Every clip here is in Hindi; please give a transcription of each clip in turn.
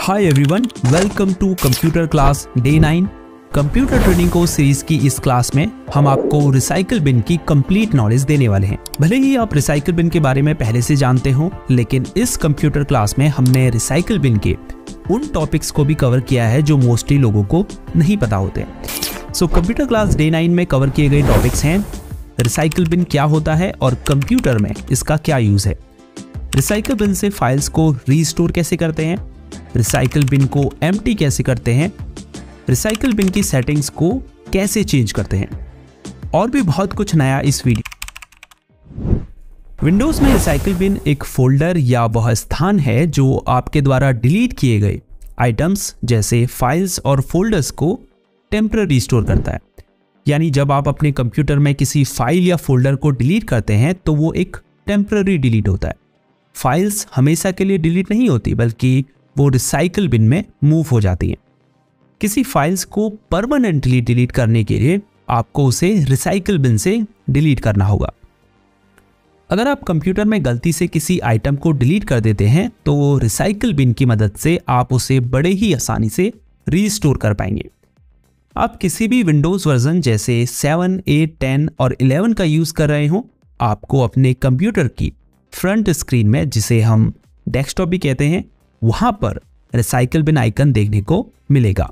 Hi everyone, welcome to computer class day 9। Computer training course series की इस क्लास में हम आपको रिसाइकल बिन की कंप्लीट नॉलेज देने वाले हैं। भले ही आप रिसाइकल बिन के बारे में पहले से जानते हो, लेकिन इस कंप्यूटर क्लास में हमने रिसाइकल बिन के उन टॉपिक्स को भी कवर किया है जो मोस्टली लोगों को नहीं पता होते। सो कंप्यूटर क्लास डे 9 में कवर किए गए टॉपिक्स हैं रिसाइकल बिन क्या होता है और कंप्यूटर में इसका क्या यूज है, रिसाइकल बिन से फाइल्स को रीस्टोर कैसे करते हैं, रिसाइकल बिन को एम्प्टी कैसे करते हैं, रिसाइकल बिन की सेटिंग्स को कैसे चेंज करते हैं, और भी बहुत कुछ नया इस वीडियो। विंडोज में रिसाइकल बिन एक फोल्डर या वह स्थान है जो आपके द्वारा डिलीट किए गए आइटम्स जैसे फाइल्स और फोल्डर्स को टेम्पररी स्टोर करता है। यानी जब आप अपने कंप्यूटर में किसी फाइल या फोल्डर को डिलीट करते हैं तो वो एक टेम्पररी डिलीट होता है। फाइल्स हमेशा के लिए डिलीट नहीं होती, बल्कि वो रिसाइकल बिन में मूव हो जाती हैं। किसी फाइल्स को परमानेंटली डिलीट करने के लिए आपको उसे रिसाइकल बिन से डिलीट करना होगा। अगर आप कंप्यूटर में गलती से किसी आइटम को डिलीट कर देते हैं तो रिसाइकल बिन की मदद से आप उसे बड़े ही आसानी से रीस्टोर कर पाएंगे। आप किसी भी विंडोज वर्जन जैसे 7, 8, 10 और 11 का यूज कर रहे हो, आपको अपने कंप्यूटर की फ्रंट स्क्रीन में, जिसे हम डेस्कटॉप भी कहते हैं, वहां पर रिसाइकल बिन आइकन देखने को मिलेगा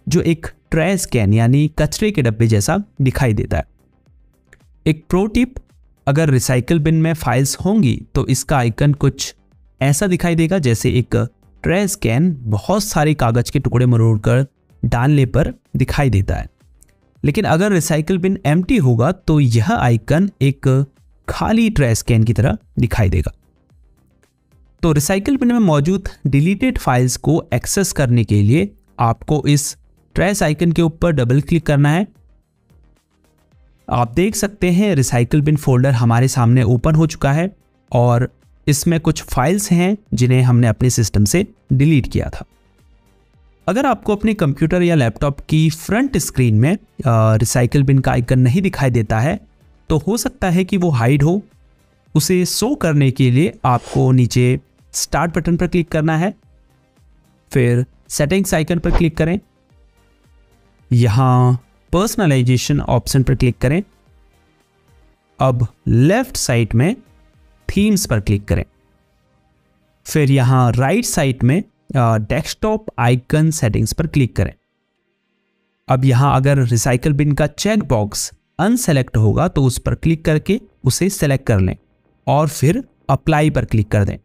जो एक ट्रैश कैन यानी कचरे के डब्बे जैसा दिखाई देता है। एक प्रो टिप, अगर रिसाइकल बिन में फाइल्स होंगी तो इसका आइकन कुछ ऐसा दिखाई देगा जैसे एक ट्रैश कैन बहुत सारे कागज के टुकड़े मरोड़कर डालने पर दिखाई देता है। लेकिन अगर रिसाइकल बिन एम्प्टी होगा तो यह आइकन एक खाली ट्रैश कैन की तरह दिखाई देगा। तो रिसाइकल बिन में मौजूद डिलीटेड फाइल्स को एक्सेस करने के लिए आपको इस ट्रैश आइकन के ऊपर डबल क्लिक करना है। आप देख सकते हैं रिसाइकल बिन फोल्डर हमारे सामने ओपन हो चुका है और इसमें कुछ फाइल्स हैं जिन्हें हमने अपने सिस्टम से डिलीट किया था। अगर आपको अपने कंप्यूटर या लैपटॉप की फ्रंट स्क्रीन में रिसाइकल बिन का आइकन नहीं दिखाई देता है तो हो सकता है कि वो हाइड हो। उसे शो करने के लिए आपको नीचे स्टार्ट बटन पर क्लिक करना है, फिर सेटिंग्स आइकन पर क्लिक करें, यहां पर्सनलाइजेशन ऑप्शन पर क्लिक करें। अब लेफ्ट साइड में थीम्स पर क्लिक करें, फिर यहां राइट साइड में डेस्कटॉप आइकन सेटिंग्स पर क्लिक करें। अब यहां अगर रिसाइकल बिन का चेक बॉक्स अनसेलेक्ट होगा तो उस पर क्लिक करके उसे सेलेक्ट कर लें और फिर अप्लाई पर क्लिक कर दें।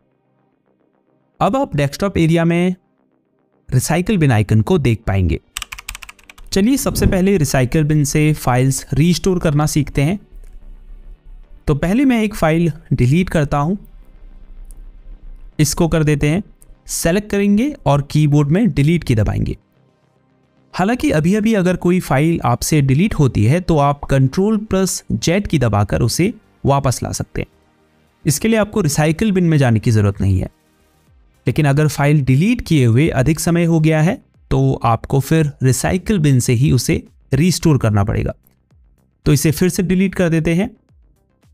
अब आप डेस्कटॉप एरिया में रिसाइकल बिन आइकन को देख पाएंगे। चलिए सबसे पहले रिसाइकल बिन से फाइल्स रीस्टोर करना सीखते हैं। तो पहले मैं एक फाइल डिलीट करता हूं, इसको कर देते हैं, सेलेक्ट करेंगे और कीबोर्ड में डिलीट की दबाएंगे। हालांकि अभी अभी अगर कोई फाइल आपसे डिलीट होती है तो आप Ctrl+Z की दबाकर उसे वापस ला सकते हैं। इसके लिए आपको रिसाइकल बिन में जाने की जरूरत नहीं है। लेकिन अगर फाइल डिलीट किए हुए अधिक समय हो गया है तो आपको फिर रिसाइकल बिन से ही उसे रीस्टोर करना पड़ेगा। तो इसे फिर से डिलीट कर देते हैं।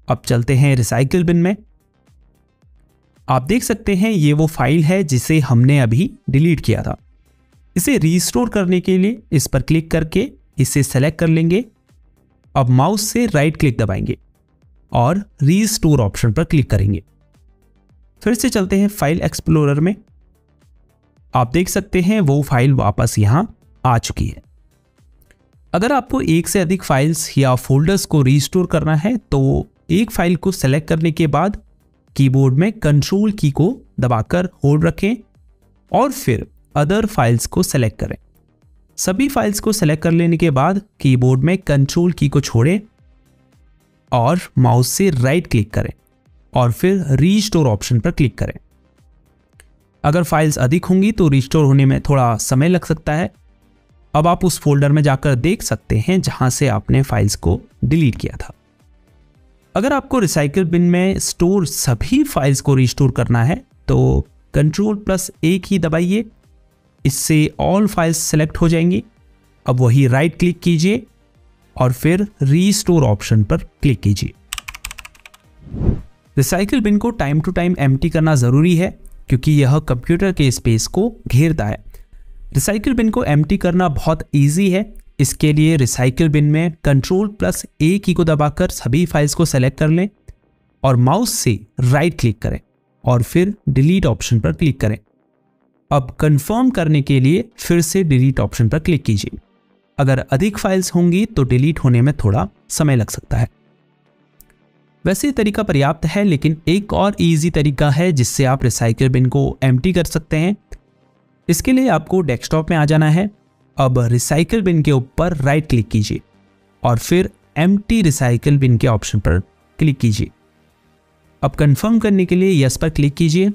अब चलते हैं रिसाइकल बिन में। आप देख सकते हैं ये वो फाइल है जिसे हमने अभी डिलीट किया था। इसे रीस्टोर करने के लिए इस पर क्लिक करके इसे सेलेक्ट कर लेंगे। अब माउस से राइट क्लिक दबाएंगे और रीस्टोर ऑप्शन पर क्लिक करेंगे। फिर से चलते हैं फाइल एक्सप्लोरर में। आप देख सकते हैं वो फाइल वापस यहां आ चुकी है। अगर आपको एक से अधिक फाइल्स या फोल्डर्स को रीस्टोर करना है तो एक फाइल को सेलेक्ट करने के बाद कीबोर्ड में कंट्रोल की को दबाकर होल्ड रखें और फिर अदर फाइल्स को सेलेक्ट करें। सभी फाइल्स को सेलेक्ट कर लेने के बाद कीबोर्ड में कंट्रोल की को छोड़ें और माउस से राइट क्लिक करें और फिर रीस्टोर ऑप्शन पर क्लिक करें। अगर फाइल्स अधिक होंगी तो रीस्टोर होने में थोड़ा समय लग सकता है। अब आप उस फोल्डर में जाकर देख सकते हैं जहां से आपने फाइल्स को डिलीट किया था। अगर आपको रिसाइकल बिन में स्टोर सभी फाइल्स को रीस्टोर करना है तो Ctrl+A की दबाइए, इससे ऑल फाइल्स सेलेक्ट हो जाएंगी। अब वही राइट क्लिक कीजिए और फिर रीस्टोर ऑप्शन पर क्लिक कीजिए। रिसाइकल बिन को टाइम टू टाइम एम्प्टी करना जरूरी है। क्योंकि यह कंप्यूटर के स्पेस को घेरता है। रिसाइकिल बिन को एम्प्टी करना बहुत ईजी है। इसके लिए रिसाइकिल बिन में Ctrl+A की को दबाकर सभी फाइल्स को सेलेक्ट कर लें और माउस से राइट क्लिक करें और फिर डिलीट ऑप्शन पर क्लिक करें। अब कंफर्म करने के लिए फिर से डिलीट ऑप्शन पर क्लिक कीजिए। अगर अधिक फाइल्स होंगी तो डिलीट होने में थोड़ा समय लग सकता है। वैसे ये तरीका पर्याप्त है, लेकिन एक और इजी तरीका है जिससे आप रिसाइकिल बिन को एम्प्टी कर सकते हैं। इसके लिए आपको डेस्कटॉप में आ जाना है। अब रिसाइकिल बिन के ऊपर राइट क्लिक कीजिए और फिर एम्प्टी रिसाइकिल बिन के ऑप्शन पर क्लिक कीजिए। अब कंफर्म करने के लिए यस पर क्लिक कीजिए।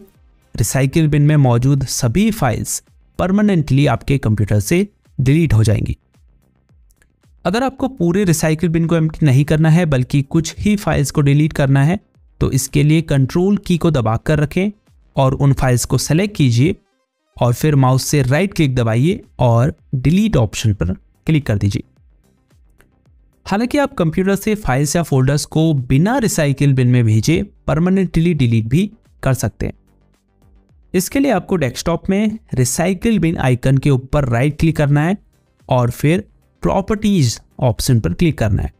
रिसाइकिल बिन में मौजूद सभी फाइल्स परमानेंटली आपके कंप्यूटर से डिलीट हो जाएंगी। अगर आपको पूरे रिसाइकिल बिन को एम्प्टी नहीं करना है बल्कि कुछ ही फाइल्स को डिलीट करना है तो इसके लिए कंट्रोल की को दबाकर रखें और उन फाइल्स को सेलेक्ट कीजिए और फिर माउस से राइट क्लिक दबाइए और डिलीट ऑप्शन पर क्लिक कर दीजिए। हालांकि आप कंप्यूटर से फाइल्स या फोल्डर्स को बिना रिसाइकिल बिन में भेजे परमानेंटली डिलीट भी कर सकते हैं। इसके लिए आपको डेस्कटॉप में रिसाइकिल बिन आइकन के ऊपर राइट क्लिक करना है और फिर प्रॉपर्टीज ऑप्शन पर क्लिक करना है।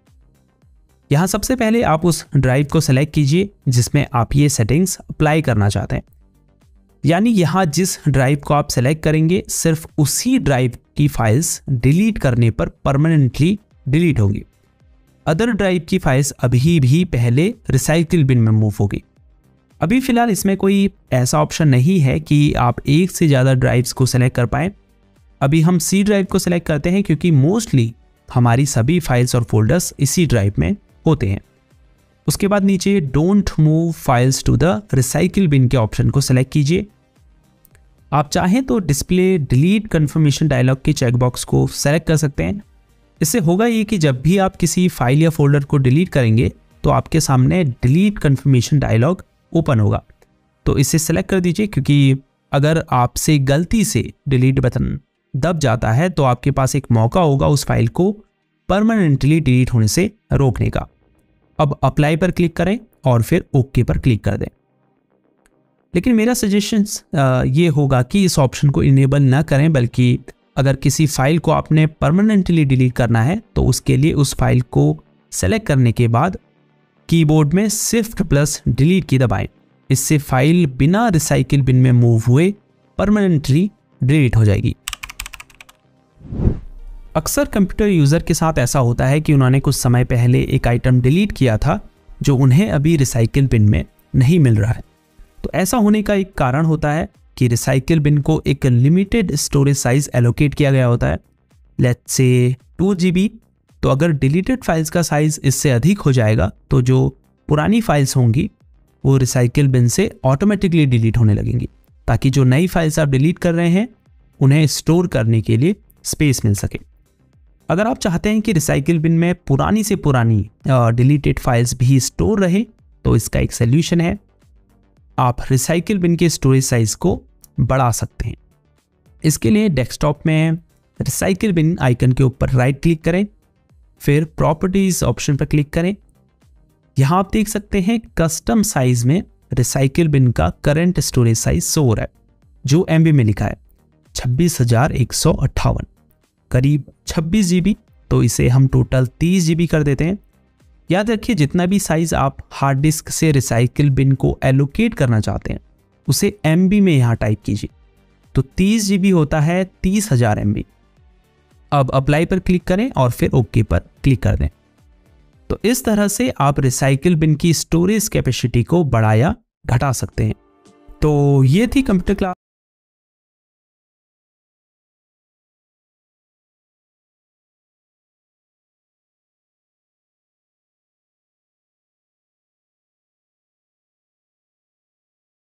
यहां सबसे पहले आप उस ड्राइव को सेलेक्ट कीजिए जिसमें आप ये सेटिंग्स अप्लाई करना चाहते हैं। यानी यहां जिस ड्राइव को आप सेलेक्ट करेंगे सिर्फ उसी ड्राइव की फाइल्स डिलीट करने पर परमानेंटली डिलीट होगी। अदर ड्राइव की फाइल्स अभी भी पहले रिसाइकिल बिन में मूव होगी। अभी फिलहाल इसमें कोई ऐसा ऑप्शन नहीं है कि आप एक से ज़्यादा ड्राइव्स को सेलेक्ट कर पाएँ। अभी हम सी ड्राइव को सेलेक्ट करते हैं क्योंकि मोस्टली हमारी सभी फाइल्स और फोल्डर्स इसी ड्राइव में होते हैं। उसके बाद नीचे don't move files to the recycle bin के ऑप्शन को सेलेक्ट कीजिए। आप चाहें तो डिस्प्ले डिलीट कंफर्मेशन डायलॉग के चेकबॉक्स को सेलेक्ट कर सकते हैं। इससे होगा ये कि जब भी आप किसी फाइल या फोल्डर को डिलीट करेंगे तो आपके सामने डिलीट कंफर्मेशन डायलॉग ओपन होगा। तो इसे सेलेक्ट कर दीजिए क्योंकि अगर आपसे गलती से डिलीट बटन दब जाता है तो आपके पास एक मौका होगा उस फाइल को परमानेंटली डिलीट होने से रोकने का। अब अप्लाई पर क्लिक करें और फिर ओके पर क्लिक कर दें। लेकिन मेरा सजेशंस ये होगा कि इस ऑप्शन को इनेबल ना करें, बल्कि अगर किसी फाइल को आपने परमानेंटली डिलीट करना है तो उसके लिए उस फाइल को सेलेक्ट करने के बाद कीबोर्ड में Shift+Delete की दबाएं। इससे फाइल बिना रिसाइकिल बिन में मूव हुए परमानेंटली डिलीट हो जाएगी। अक्सर कंप्यूटर यूज़र के साथ ऐसा होता है कि उन्होंने कुछ समय पहले एक आइटम डिलीट किया था जो उन्हें अभी रिसाइकिल बिन में नहीं मिल रहा है। तो ऐसा होने का एक कारण होता है कि रिसाइकिल बिन को एक लिमिटेड स्टोरेज साइज एलोकेट किया गया होता है, लेट्स से 2 GB। तो अगर डिलीटेड फाइल्स का साइज इससे अधिक हो जाएगा तो जो पुरानी फाइल्स होंगी वो रिसाइकिल बिन से ऑटोमेटिकली डिलीट होने लगेंगी, ताकि जो नई फाइल्स आप डिलीट कर रहे हैं उन्हें स्टोर करने के लिए स्पेस मिल सके। अगर आप चाहते हैं कि रिसाइकिल बिन में पुरानी से पुरानी डिलीटेड फाइल्स भी स्टोर रहे तो इसका एक सल्यूशन है। आप रिसाइकिल बिन के स्टोरेज साइज को बढ़ा सकते हैं। इसके लिए डेस्कटॉप में रिसाइकिल बिन आइकन के ऊपर राइट क्लिक करें, फिर प्रॉपर्टीज ऑप्शन पर क्लिक करें। यहाँ आप देख सकते हैं कस्टम साइज में रिसाइकिल बिन का करंट स्टोरेज साइज शो हो रहा है, जो MB में लिखा है 26,158, करीब 26 GB। तो इसे हम टोटल 30 GB कर देते हैं। याद रखिए जितना भी साइज आप हार्ड डिस्क से रिसाइकिल बिन को एलोकेट करना चाहते हैं उसे MB में यहाँ टाइप कीजिए। तो 30 GB होता है 30,000 MB। अब अप्लाई पर क्लिक करें और फिर ओके पर क्लिक कर दें। तो इस तरह से आप रिसाइकिल बिन की स्टोरेज कैपेसिटी को बढ़ा या घटा सकते हैं। तो ये थी कंप्यूटर क्लास।